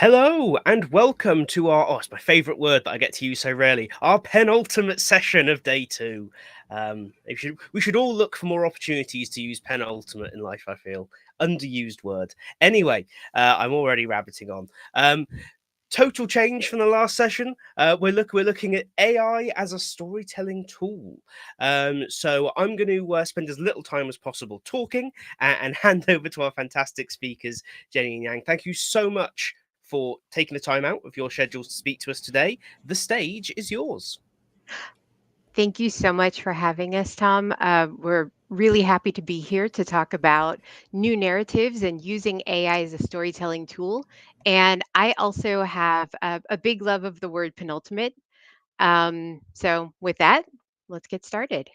Hello and welcome to it's my favourite word that I get to use so rarely, our penultimate session of day two. We should all look for more opportunities to use penultimate in life, I feel. Underused word. Anyway, I'm already rabbiting on. Total change from the last session. We're looking at AI as a storytelling tool. So I'm going to spend as little time as possible talking and hand over to our fantastic speakers, Jenny and Yang. Thank you so much for taking the time out of your schedules to speak to us today. The stage is yours. Thank you so much for having us, Tom. We're really happy to be here to talk about new narratives and using AI as a storytelling tool. And I also have a big love of the word penultimate. So, with that, let's get started.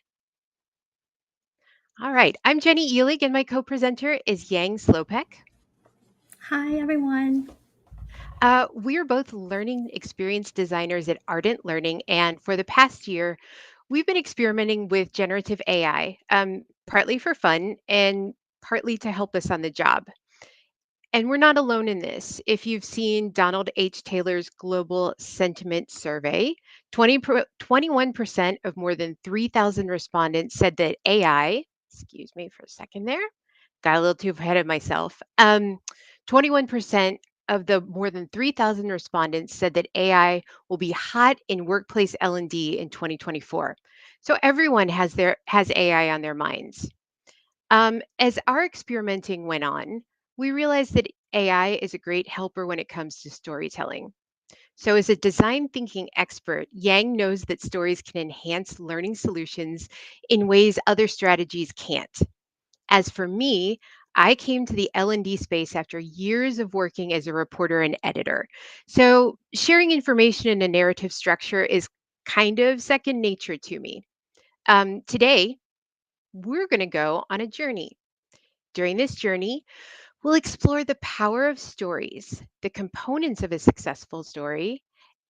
All right. I'm Jenny Elig, and my co presenter is Yang Slopek. Hi, everyone. We are both learning experience designers at Ardent Learning. And for the past year, we've been experimenting with generative AI, partly for fun and partly to help us on the job. And we're not alone in this. If you've seen Donald H. Taylor's Global Sentiment Survey, 21% of more than 3,000 respondents said that AI, excuse me for a second there, got a little too ahead of myself. 21% of the more than 3,000 respondents said that AI will be hot in workplace L&D in 2024. So everyone has AI on their minds. As our experimenting went on, we realized that AI is a great helper when it comes to storytelling. So, as a design thinking expert, Yang knows that stories can enhance learning solutions in ways other strategies can't. As for me, I came to the L&D space after years of working as a reporter and editor. So, sharing information in a narrative structure is kind of second nature to me. Today, we're going to go on a journey. During this journey, we'll explore the power of stories, the components of a successful story,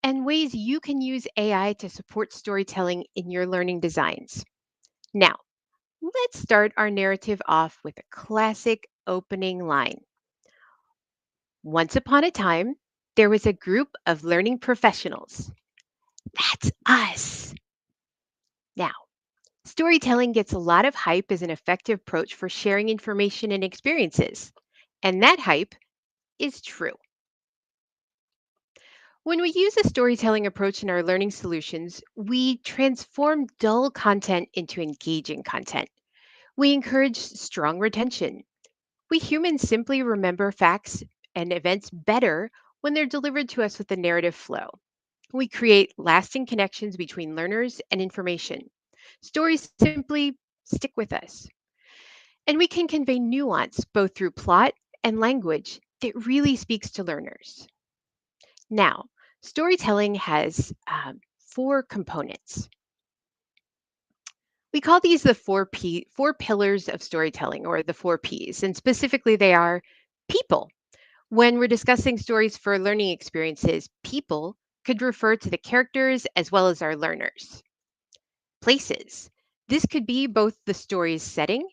and ways you can use AI to support storytelling in your learning designs. Now, let's start our narrative off with a classic opening line. Once upon a time, there was a group of learning professionals. That's us. Now, storytelling gets a lot of hype as an effective approach for sharing information and experiences. And that hype is true. When we use a storytelling approach in our learning solutions, we transform dull content into engaging content. We encourage strong retention. We humans simply remember facts and events better when they're delivered to us with a narrative flow. We create lasting connections between learners and information. Stories simply stick with us. And we can convey nuance both through plot and language that really speaks to learners. Now, storytelling has four components. We call these the four pillars of storytelling, or the four P's, and specifically they are people. When we're discussing stories for learning experiences, people could refer to the characters as well as our learners. Places. This could be both the story's setting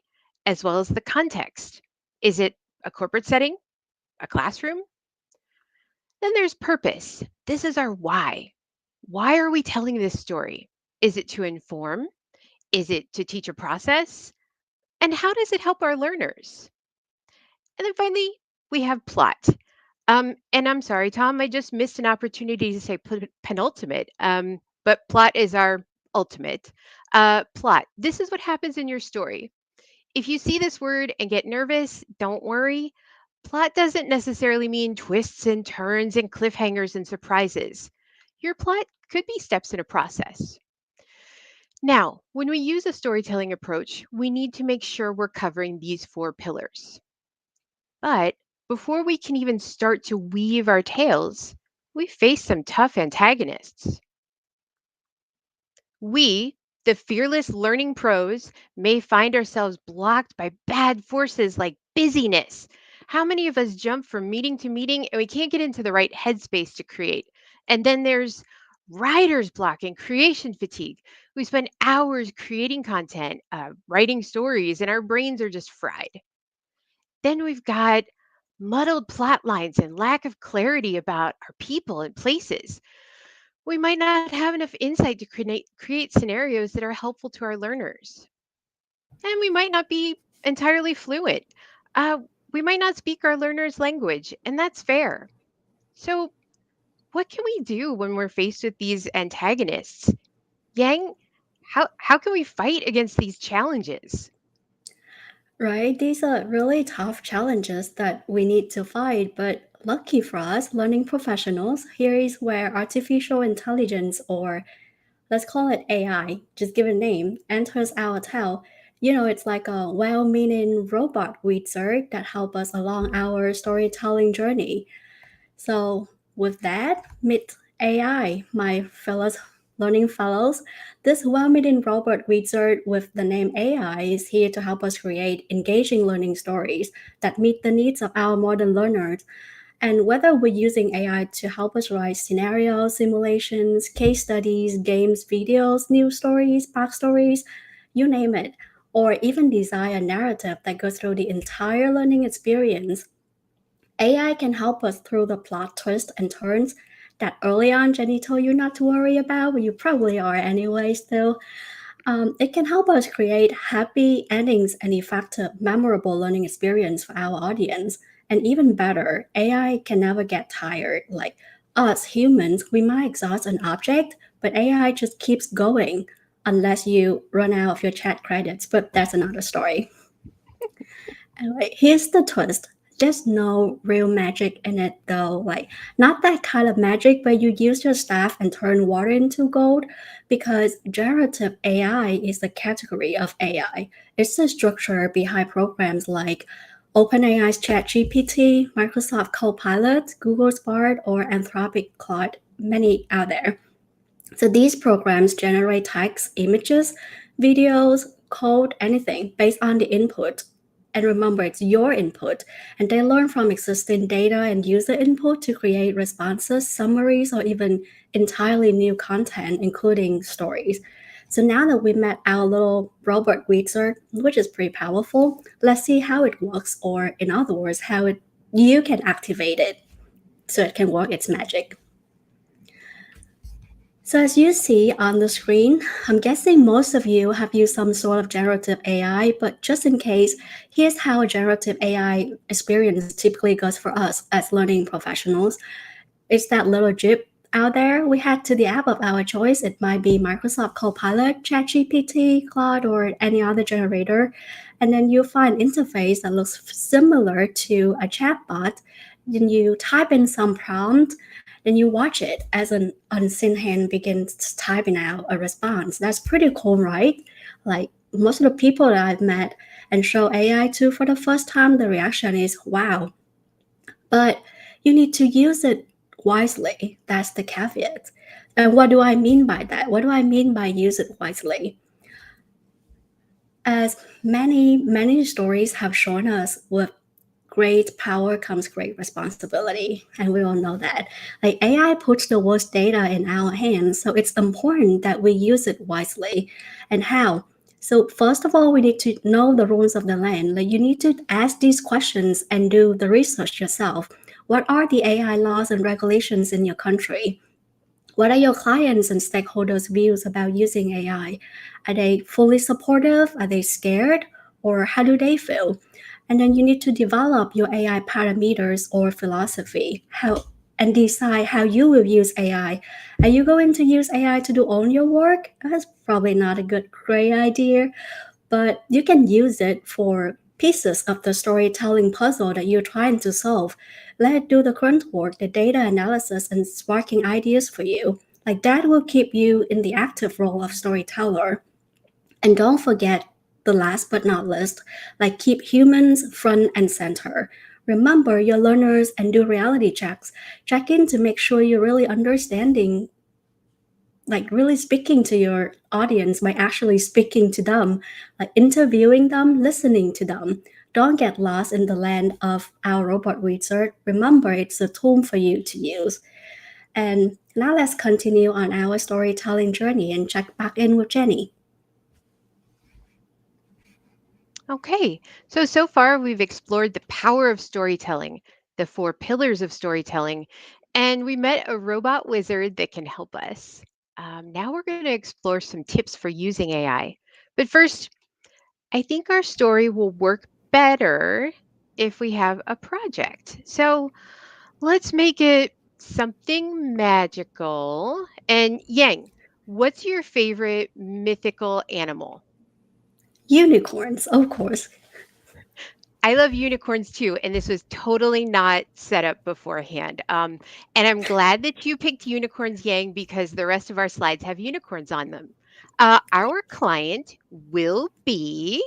as well as the context. Is it a corporate setting, a classroom? Then there's purpose. This is our why. Why are we telling this story? Is it to inform? Is it to teach a process? And how does it help our learners? And then finally, we have plot. And I'm sorry, Tom, I just missed an opportunity to say penultimate, but plot is our ultimate. Plot. This is what happens in your story. If you see this word and get nervous, don't worry. Plot doesn't necessarily mean twists and turns and cliffhangers and surprises. Your plot could be steps in a process. Now, when we use a storytelling approach, we need to make sure we're covering these four pillars. But before we can even start to weave our tales, we face some tough antagonists. We, the fearless learning pros, may find ourselves blocked by bad forces like busyness. How many of us jump from meeting to meeting and we can't get into the right headspace to create? And then there's writer's block and creation fatigue. We spend hours creating content, writing stories, and our brains are just fried. Then we've got muddled plot lines and lack of clarity about our people and places. We might not have enough insight to create scenarios that are helpful to our learners. And we might not be entirely fluent. Uh, we might not speak our learners' language, and that's fair. So, what can we do when we're faced with these antagonists? Yang, how can we fight against these challenges? Right? These are really tough challenges that we need to fight, but lucky for us, learning professionals, here is where artificial intelligence, or let's call it AI, just give it a name, enters our tale. It's like a well-meaning robot wizard that help us along our storytelling journey. So, with that, meet AI, my fellows learning fellows. This well-meaning robot wizard with the name AI is here to help us create engaging learning stories that meet the needs of our modern learners. And whether we're using AI to help us write scenarios, simulations, case studies, games, videos, news stories, backstories, you name it, or even design a narrative that goes through the entire learning experience, AI can help us through the plot twists and turns that early on Jenny told you not to worry about, but you probably are anyway still. It can help us create happy endings and effective, memorable learning experience for our audience. And even better, AI can never get tired. Like us humans, we might exhaust an object, but AI just keeps going unless you run out of your chat credits. But that's another story. Anyway, here's the twist. There's no real magic in it though. Like, not that kind of magic where you use your staff and turn water into gold, because generative AI is the category of AI. It's the structure behind programs like OpenAI's ChatGPT, Microsoft Copilot, Google's Bard, or Anthropic Claude, many out there. So these programs generate text, images, videos, code, anything based on the input. And remember, it's your input. And they learn from existing data and user input to create responses, summaries, or even entirely new content, including stories. So now that we met our little robot wizard, which is pretty powerful, let's see how it works, or in other words, you can activate it so it can work its magic. So as you see on the screen, I'm guessing most of you have used some sort of generative AI, but just in case, here's how a generative AI experience typically goes for us as learning professionals. It's that little Jeep out there. We head to the app of our choice. It might be Microsoft Copilot, ChatGPT, Claude, or any other generator. And then you'll find an interface that looks similar to a chatbot. Then you type in some prompt, then you watch it as an unseen hand begins typing out a response. That's pretty cool, right? Like most of the people that I've met and show AI to for the first time, the reaction is wow. But you need to use it wisely. That's the caveat. And what do I mean by that? What do I mean by use it wisely? As many stories have shown us, with great power comes great responsibility, and we all know that. Like AI puts the world's data in our hands, so it's important that we use it wisely. And how? So first of all, we need to know the rules of the land. Like you need to ask these questions and do the research yourself. What are the AI laws and regulations in your country? What are your clients and stakeholders' views about using AI? Are they fully supportive? Are they scared? Or how do they feel? And then you need to develop your AI parameters or philosophy, and decide how you will use AI. Are you going to use AI to do all your work? That's probably not a great idea, but you can use it for pieces of the storytelling puzzle that you're trying to solve. Let it do the grunt work, the data analysis, and sparking ideas for you. Like that will keep you in the active role of storyteller. And don't forget the last but not least, like keep humans front and center. Remember your learners and do reality checks. Check in to make sure you're really understanding, like really speaking to your audience by actually speaking to them, like interviewing them, listening to them. Don't get lost in the land of our robot wizard. Remember, it's a tool for you to use. And now let's continue on our storytelling journey and check back in with Jenny. Okay, so far we've explored the power of storytelling, the four pillars of storytelling, and we met a robot wizard that can help us. Now we're going to explore some tips for using AI. But first, I think our story will work better if we have a project. So let's make it something magical. And Yang, what's your favorite mythical animal? Unicorns, of course. I love unicorns too, and this was totally not set up beforehand. And I'm glad that you picked unicorns, Yang, because the rest of our slides have unicorns on them. Our client will be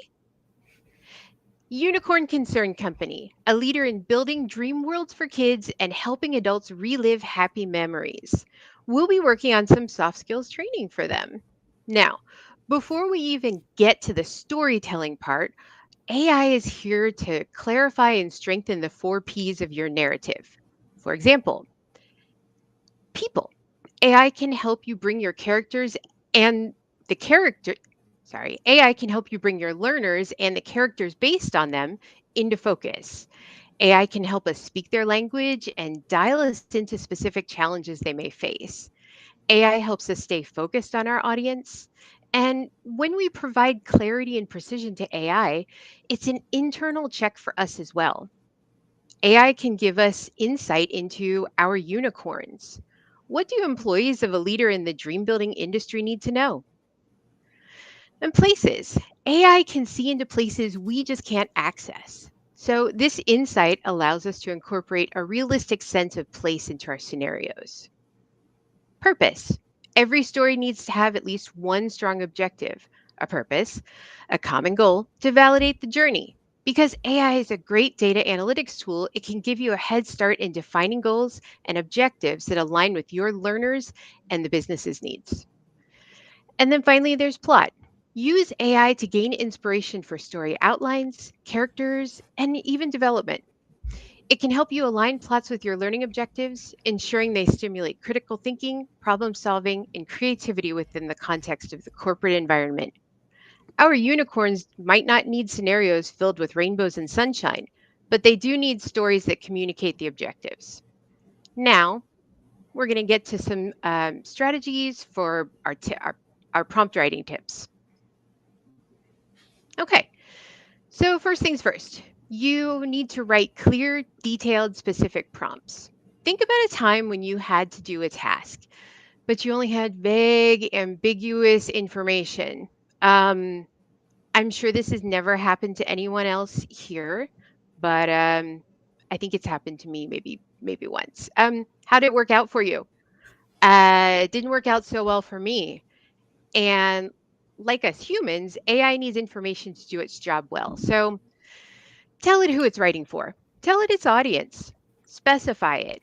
Unicorn Concern Company, a leader in building dream worlds for kids and helping adults relive happy memories. We'll be working on some soft skills training for them. Now, before we even get to the storytelling part, AI is here to clarify and strengthen the four P's of your narrative. For example, people. AI can help you bring your characters and the character, sorry, AI can help you bring your learners and the characters based on them into focus. AI can help us speak their language and dial us into specific challenges they may face. AI helps us stay focused on our audience. And when we provide clarity and precision to AI, it's an internal check for us as well. AI can give us insight into our unicorns. What do employees of a leader in the dream building industry need to know? And places. AI can see into places we just can't access. So, this insight allows us to incorporate a realistic sense of place into our scenarios. Purpose. Every story needs to have at least one strong objective, a purpose, a common goal to validate the journey. Because AI is a great data analytics tool, it can give you a head start in defining goals and objectives that align with your learners and the business's needs. And then finally, there's plot. Use AI to gain inspiration for story outlines, characters, and even development. It can help you align plots with your learning objectives, ensuring they stimulate critical thinking, problem solving, and creativity within the context of the corporate environment. Our unicorns might not need scenarios filled with rainbows and sunshine, but they do need stories that communicate the objectives. Now, we're going to get to some strategies for our prompt writing tips. Okay, so first things first, you need to write clear, detailed, specific prompts. Think about a time when you had to do a task, but you only had vague, ambiguous information. Um, I'm sure this has never happened to anyone else here, but I think it's happened to me maybe once. How did it work out for you? It didn't work out so well for me. And like us humans, AI needs information to do its job well. So tell it who it's writing for. Tell it its audience. Specify it.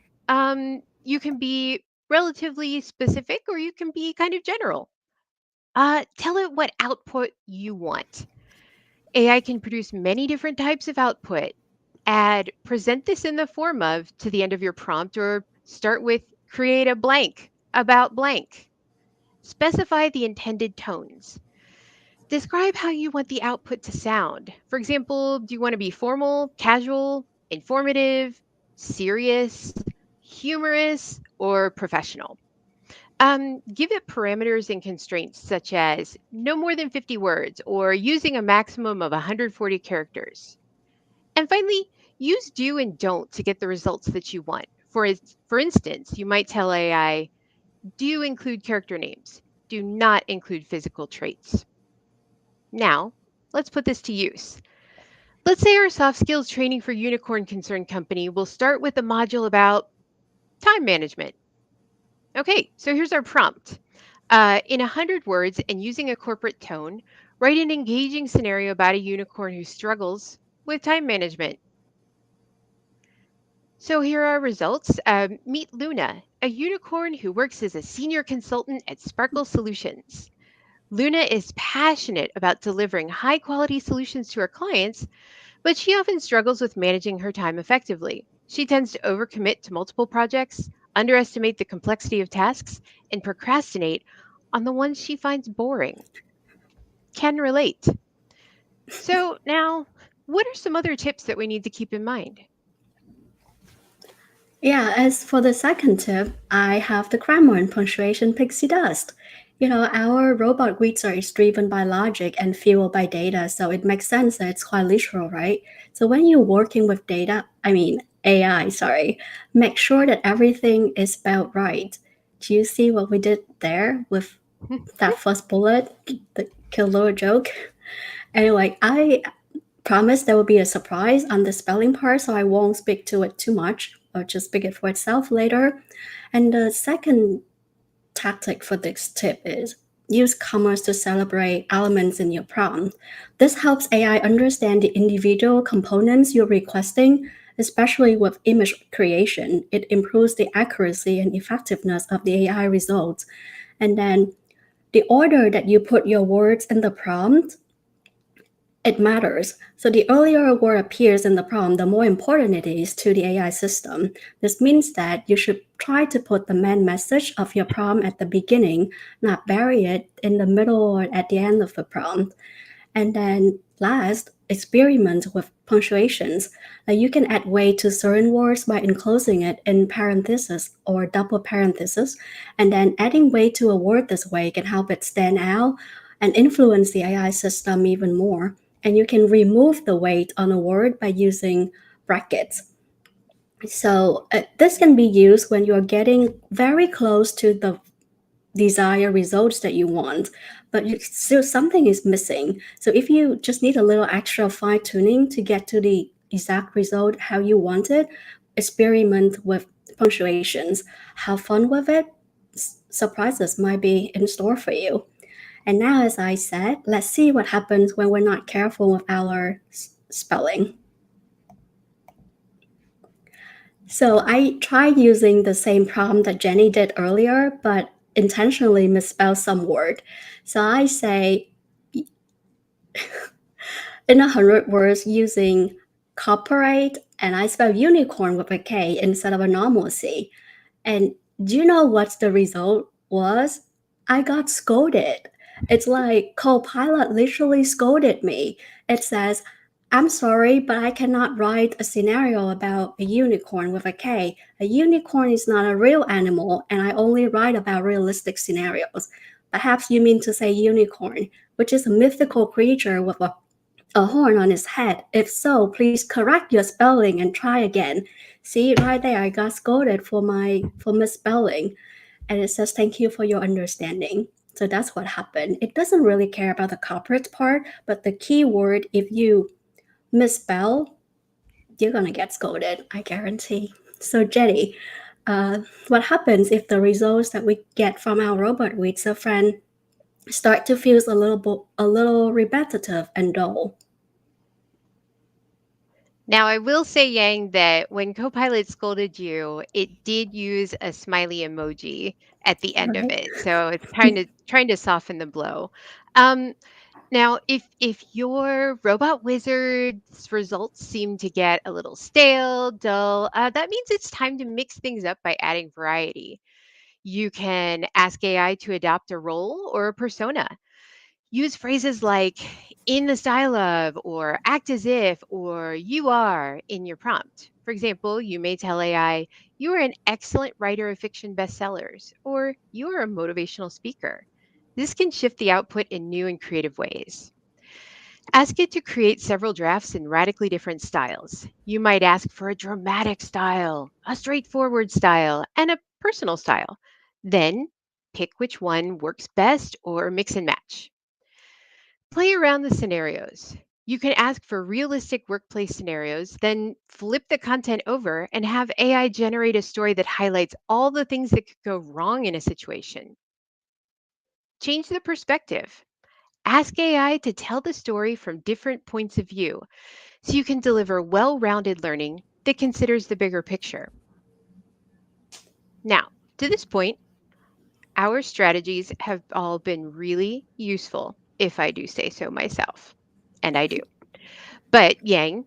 You can be relatively specific or you can be kind of general. Tell it what output you want. AI can produce many different types of output. Add present this in the form of to the end of your prompt or start with create a blank about blank. Specify the intended tones. Describe how you want the output to sound. For example, do you want to be formal, casual, informative, serious, humorous, or professional? Give it parameters and constraints such as no more than 50 words or using a maximum of 140 characters. And finally, use do and don't to get the results that you want. For instance, you might tell AI, do include character names, do not include physical traits. Now, let's put this to use. Let's say our soft skills training for Unicorn Concern Company will start with a module about time management. Okay, so here's our prompt. In 100 words and using a corporate tone, write an engaging scenario about a unicorn who struggles with time management. So here are our results. Meet Luna, a unicorn who works as a senior consultant at Sparkle Solutions. Luna is passionate about delivering high quality solutions to her clients, but she often struggles with managing her time effectively. She tends to overcommit to multiple projects, underestimate the complexity of tasks, and procrastinate on the ones she finds boring. Can relate. So now, what are some other tips that we need to keep in mind? Yeah, as for the second tip, I have the grammar and punctuation pixie dust. Our robot reader is driven by logic and fueled by data, so it makes sense that it's quite literal, right? So when you're working with data, I mean AI, sorry, make sure that everything is spelled right. Do you see what we did there with that first bullet, the kill little joke? Anyway, I promise there will be a surprise on the spelling part, so I won't speak to it too much. I'll just speak it for itself later. And the second tactic for this tip is use commas to celebrate elements in your prompt. This helps AI understand the individual components you're requesting, especially with image creation. It improves the accuracy and effectiveness of the AI results. And then the order that you put your words in the prompt, it matters. So the earlier a word appears in the prompt, the more important it is to the AI system. This means that you should try to put the main message of your prompt at the beginning, not bury it in the middle or at the end of the prompt. And then last, experiment with punctuations. You can add weight to certain words by enclosing it in parentheses or double parentheses. And then adding weight to a word this way can help it stand out and influence the AI system even more. And you can remove the weight on a word by using brackets. So this can be used when you're getting very close to the desired results that you want, but still something is missing. So if you just need a little extra fine tuning to get to the exact result how you want it, experiment with punctuations. Have fun with it. Surprises might be in store for you. And now, as I said, let's see what happens when we're not careful with our spelling. So I tried using the same prompt that Jenny did earlier, but intentionally misspelled some word. So I say in 100 words using cooperate, and I spell unicorn with a K instead of a normal C. And do you know what the result was? I got scolded. It's like Copilot literally scolded me. It says, I'm sorry, but I cannot write a scenario about a unicorn with a K. A unicorn is not a real animal, and I only write about realistic scenarios. Perhaps you mean to say unicorn, which is a mythical creature with a horn on his head. If so, please correct your spelling and try again. See, right there, I got scolded for misspelling, and it says thank you for your understanding. So that's what happened. It doesn't really care about the corporate part, but the keyword, if you misspell, you're gonna get scolded, I guarantee. So Jetty, what happens if the results that we get from our robot wizard friend start to feel a little repetitive and dull? Now, I will say, Yang, that when Copilot scolded you, it did use a smiley emoji at the end of Right? it. So it's trying to soften the blow. Um, Now, if your robot wizard's results seem to get a little stale, dull, that means it's time to mix things up by adding variety. You can ask AI to adopt a role or a persona. Use phrases like in the style of, or act as if, or you are in your prompt. For example, you may tell AI, you are an excellent writer of fiction bestsellers, or you are a motivational speaker. This can shift the output in new and creative ways. Ask it to create several drafts in radically different styles. You might ask for a dramatic style, a straightforward style, and a personal style. Then pick which one works best or mix and match. Play around the scenarios. You can ask for realistic workplace scenarios, then flip the content over and have AI generate a story that highlights all the things that could go wrong in a situation. Change the perspective. Ask AI to tell the story from different points of view so you can deliver well rounded learning that considers the bigger picture. Now, to this point, our strategies have all been really useful, if I do say so myself. And I do. But, Yang,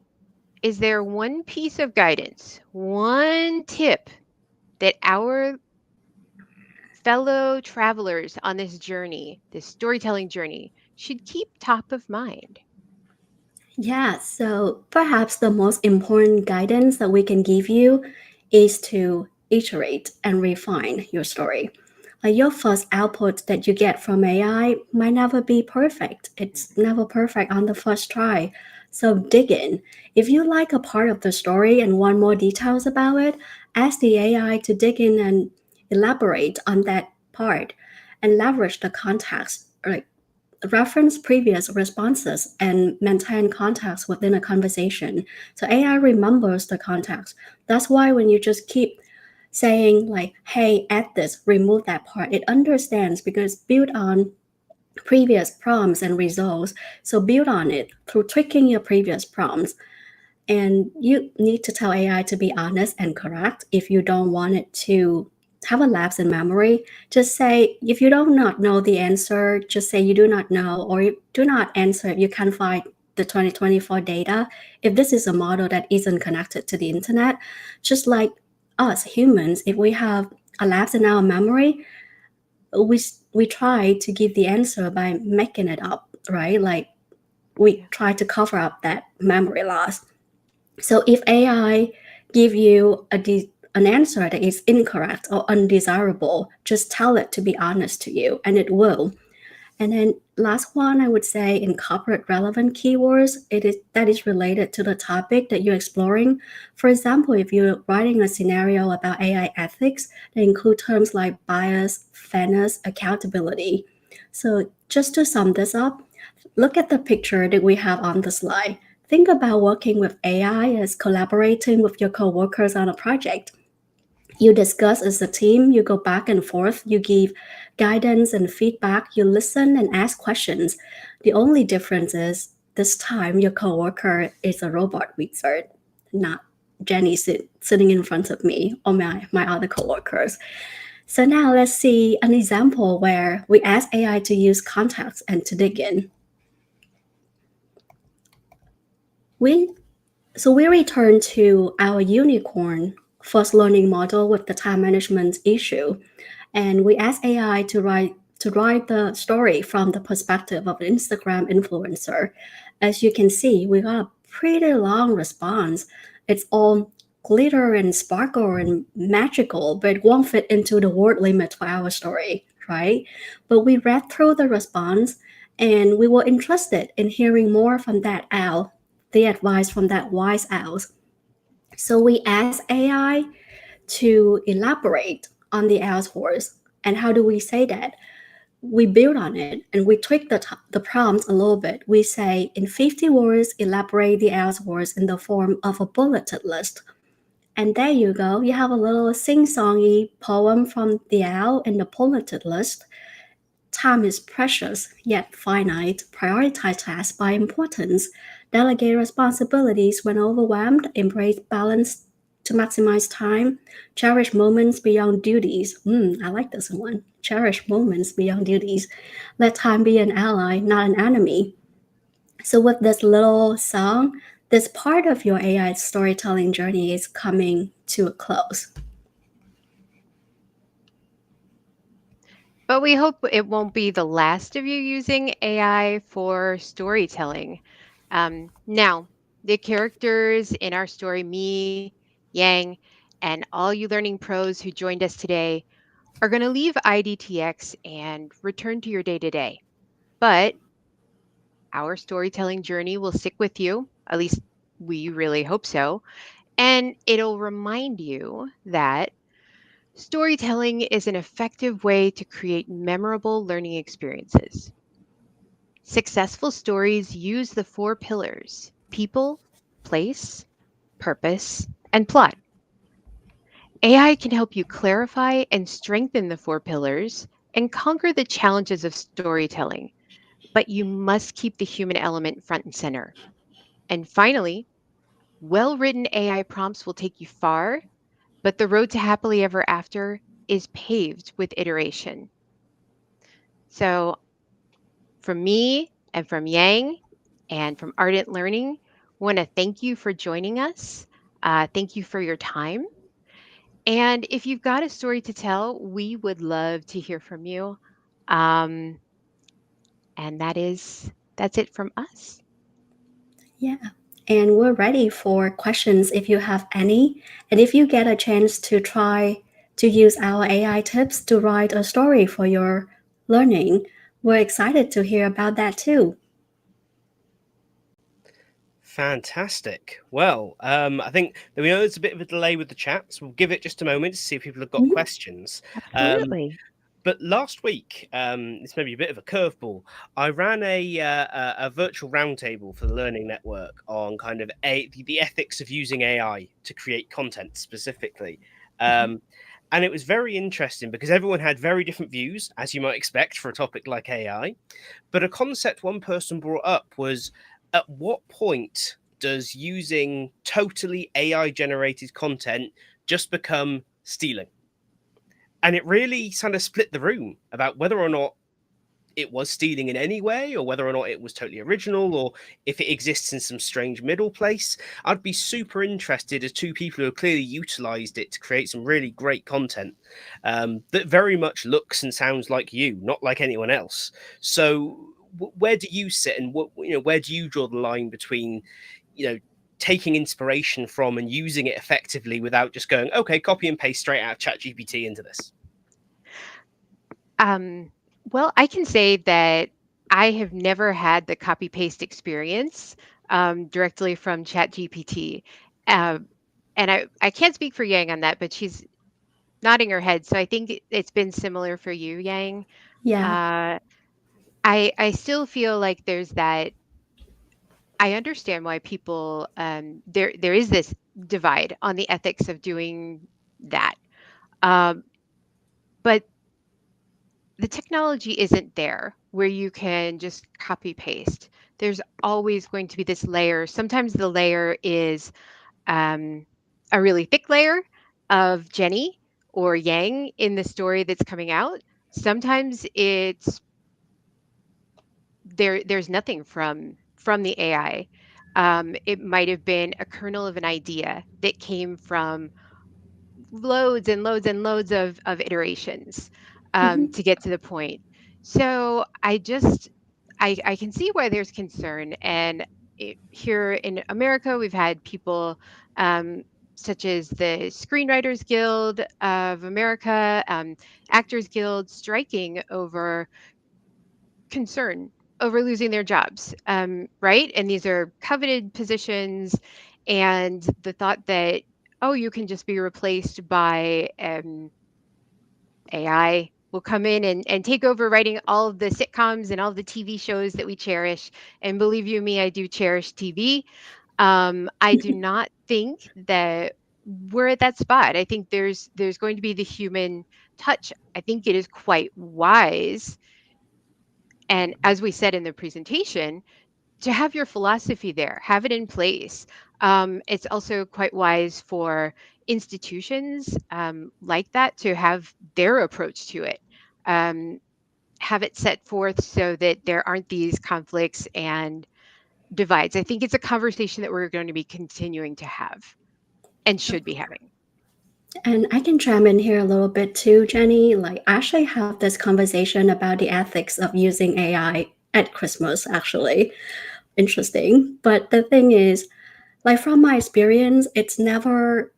is there one piece of guidance, one tip that our fellow travelers on this journey, this storytelling journey, should keep top of mind? Yeah, so perhaps the most important guidance that we can give you is to iterate and refine your story. Like your first output that you get from AI might never be perfect. It's never perfect on the first try. So dig in. If you like a part of the story and want more details about it, ask the AI to dig in and elaborate on that part and leverage the context, like reference previous responses and maintain context within a conversation. So AI remembers the context. That's why when you just keep saying like, hey, add this, remove that part, it understands because built on previous prompts and results. So build on it through tweaking your previous prompts, and you need to tell AI to be honest and correct if you don't want it to have a lapse in memory. Just say, if you do not know the answer, just say you do not know, or you do not answer if you can't find the 2024 data. If this is a model that isn't connected to the internet, just like us humans, if we have a lapse in our memory, we, we try to give the answer by making it up, right? Like we Yeah. try to cover up that memory loss. So if AI give you an answer that is incorrect or undesirable, just tell it to be honest to you, and it will. And then last one, I would say incorporate relevant keywords. It is that is related to the topic that you're exploring. For example, if you're writing a scenario about AI ethics, they include terms like bias, fairness, accountability. So just to sum this up, look at the picture that we have on the slide. Think about working with AI as collaborating with your coworkers on a project. You discuss as a team, you go back and forth, you give guidance and feedback, you listen and ask questions. The only difference is this time your coworker is a robot wizard, not Jenny sitting in front of me or my other coworkers. So now let's see an example where we ask AI to use context and to dig in. We we return to our unicorn first learning model with the time management issue, and we ask AI to write the story from the perspective of an Instagram influencer. As you can see, we got a pretty long response. It's all glitter and sparkle and magical, but it won't fit into the word limit for our story, right? But we read through the response and we were interested in hearing more from that owl, the advice from that wise owl. So we asked AI to elaborate on the owl's horse. And how do we say that? We build on it and we tweak the prompt a little bit. We say, in 50 words, elaborate the owl's horse in the form of a bulleted list. And there you go. You have a little sing-songy poem from the owl in the bulleted list. Time is precious, yet finite. Prioritize tasks by importance. Delegate responsibilities when overwhelmed. Embrace balance to maximize time. Cherish moments beyond duties. I like this one. Cherish moments beyond duties. Let time be an ally, not an enemy. So, with this little song, this part of your AI storytelling journey is coming to a close. But we hope it won't be the last of you using AI for storytelling. Now, the characters in our story, me, Yang, and all you learning pros who joined us today, are going to leave IDTX and return to your day to day. But our storytelling journey will stick with you, at least we really hope so. And it'll remind you that storytelling is an effective way to create memorable learning experiences. Successful stories use the four pillars: people, place, purpose, and plot. AI can help you clarify and strengthen the four pillars and conquer the challenges of storytelling, but you must keep the human element front and center. And finally, well written AI prompts will take you far, but the road to happily ever after is paved with iteration. So, from me and from Yang and from Ardent Learning, want to thank you for joining us. Thank you for your time. And if you've got a story to tell, we would love to hear from you. Um, and that's it from us. Yeah. And we're ready for questions if you have any. And if you get a chance to try to use our AI tips to write a story for your learning, we're excited to hear about that too. Fantastic. Well, I think that we know there's a bit of a delay with the chat, so we'll give it just a moment to see if people have got Mhm. questions. Um, Absolutely. But last week, this may be a bit of a curveball. I ran a virtual roundtable for the Learning Network on kind of the ethics of using AI to create content specifically. Um, and it was very interesting because everyone had very different views, as you might expect for a topic like AI. But a concept one person brought up was, at what point does using totally AI generated content just become stealing? And it really kind of split the room about whether or not it was stealing in any way, or whether or not it was totally original, or if it exists in some strange middle place. I'd be super interested as two people who have clearly utilized it to create some really great content that very much looks and sounds like you, not like anyone else. So, where do you sit, and where do you draw the line between, you know, taking inspiration from and using it effectively without just going, okay, copy and paste straight out of ChatGPT into this? Um, well, I can say that I have never had the copy paste experience directly from ChatGPT. Um, and I can't speak for Yang on that, but she's nodding her head. So I think it's been similar for you, Yang. Yeah. Uh, I still feel like there's that. I understand why people there is this divide on the ethics of doing that. Um, but the technology isn't there where you can just copy paste. There's always going to be this layer. Sometimes the layer is um, a really thick layer of Jenny or Yang in the story that's coming out. Sometimes it's there's nothing from the AI. It might have been a kernel of an idea that came from loads and loads and loads of iterations Mhm. to get to the point. So I can see why there's concern. And here in America, we've had people um, such as the Screenwriters Guild of America, Actors Guild striking over concern over losing their jobs, right? And these are coveted positions, and the thought that, oh, you can just be replaced by AI will come in and take over writing all of the sitcoms and all the TV shows that we cherish. And believe you me, I do cherish TV. I do not think that we're at that spot. I think there's going to be the human touch. I think it is quite wise, and as we said in the presentation, to have your philosophy there, have it in place. It's also quite wise for institutions like that to have their approach to it. Um, have it set forth so that there aren't these conflicts and divides. I think it's a conversation that we're going to be continuing to have and should be having. And I can chime in here a little bit too, Jenny. Like, I actually have this conversation about the ethics of using AI at Christmas, actually. Interesting. But the thing is, like, from my experience, it's never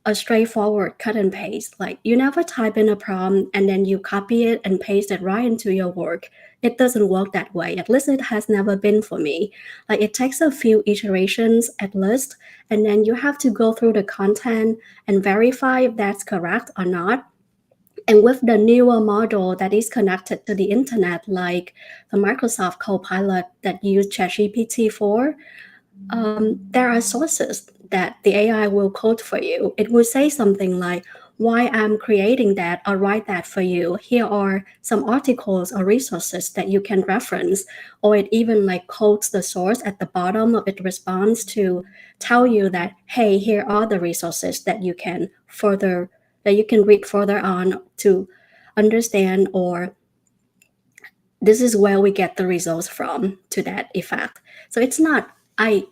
a straightforward cut and paste. Like, you never type in a prompt and then you copy it and paste it right into your work. It doesn't work that way. At least it has never been for me. Like, it takes a few iterations at least, and then you have to go through the content and verify if that's correct or not. And with the newer model that is connected to the internet, like the Microsoft Copilot that use ChatGPT for, there are sources that the AI will code for you. It will say something like, why I'm creating that or write that for you. Here are some articles or resources that you can reference. Or it even like codes the source at the bottom of its response to tell you that, hey, here are the resources that you can read further on to understand, or this is where we get the results from, to that effect. So it's not I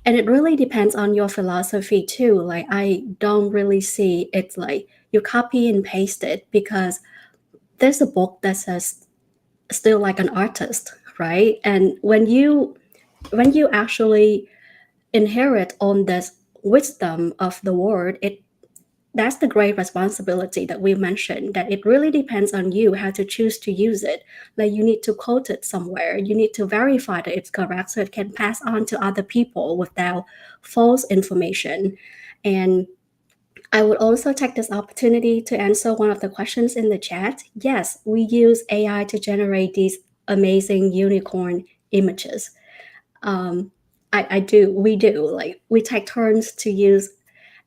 and it really depends on your philosophy too. Like, I don't really see it's like you copy and paste it, because there's a book that says still like an artist, right? And when you actually inherit on this wisdom of the world, that's the great responsibility that we mentioned, that it really depends on you how to choose to use it. Like you need to quote it somewhere, you need to verify that it's correct so it can pass on to other people without false information. And I would also take this opportunity to answer one of the questions in the chat. Yes, we use AI to generate these amazing unicorn images. um, I do. We do. Like we take turns to use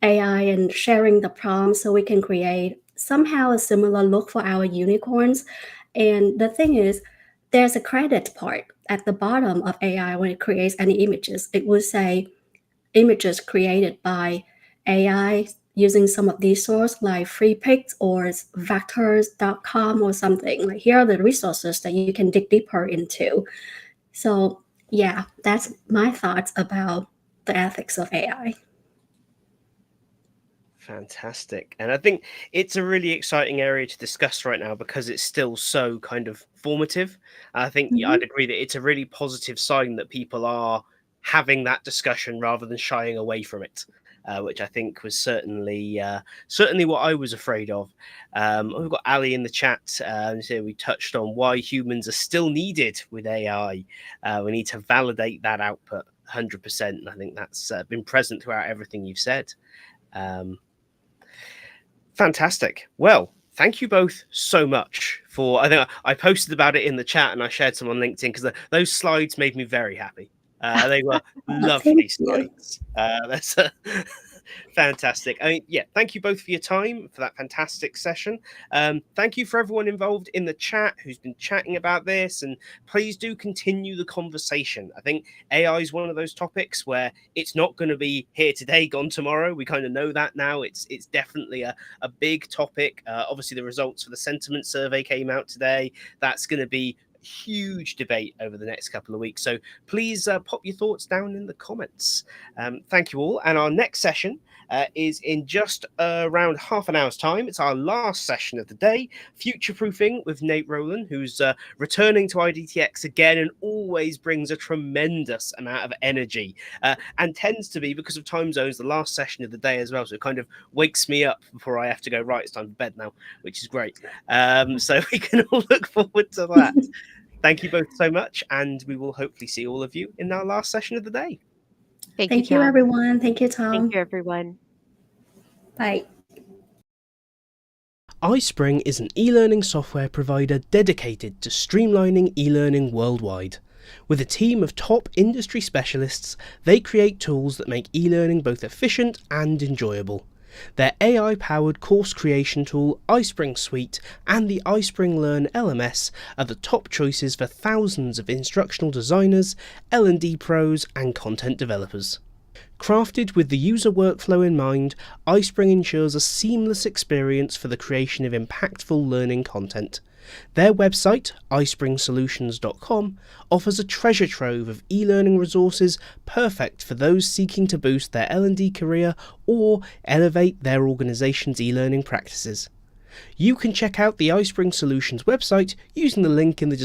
AI and sharing the prompts so we can create somehow a similar look for our unicorns. And the thing is, there's a credit part at the bottom of AI when it creates any images. It will say images created by AI using some of these sources like FreePics or vectors.com or something. Like here are the resources that you can dig deeper into. So yeah, that's my thoughts about the ethics of AI. Fantastic. And I think it's a really exciting area to discuss right now because it's still so kind of formative. I think I'd agree that it's a really positive sign that people are having that discussion rather than shying away from it, which I think was certainly what I was afraid of. We've got Ali in the chat. So we touched on why humans are still needed with AI. We need to validate that output 100%. And I think that's been present throughout everything you've said. Fantastic. Well, thank you both so much for. I think I posted about it in the chat and I shared some on LinkedIn because those slides made me very happy. They were lovely Thank you. slides. That's fantastic. I mean, yeah, thank you both for your time for that fantastic session. Thank you for everyone involved in the chat who's been chatting about this, and please do continue the conversation. I think AI is one of those topics where it's not going to be here today, gone tomorrow. We kind of know that now. It's definitely a big topic. Obviously, the results for the sentiment survey came out today. That's going to be huge debate over the next couple of weeks. So please pop your thoughts down in the comments. Thank you all. And our next session is in just around half an hour's time. It's our last session of the day, Future Proofing with Nate Rowland, who's returning to IDTX again and always brings a tremendous amount of energy and tends to be, because of time zones, the last session of the day as well. So it kind of wakes me up before I have to go, right, it's time for bed now, which is great. So we can all look forward to that. Thank you both so much, and we will hopefully see all of you in our last session of the day. Thank you, Tom. everyone. Thank you, Tom. Thank you, everyone. Bye. iSpring is an e-learning software provider dedicated to streamlining e-learning worldwide. With a team of top industry specialists, they create tools that make e-learning both efficient and enjoyable. Their AI-powered course creation tool, iSpring Suite, and the iSpring Learn LMS are the top choices for thousands of instructional designers, L&D pros, and content developers. Crafted with the user workflow in mind, iSpring ensures a seamless experience for the creation of impactful learning content. Their website, iSpringSolutions.com, offers a treasure trove of e-learning resources perfect for those seeking to boost their L&D career or elevate their organization's e-learning practices. You can check out the iSpring Solutions website using the link in the description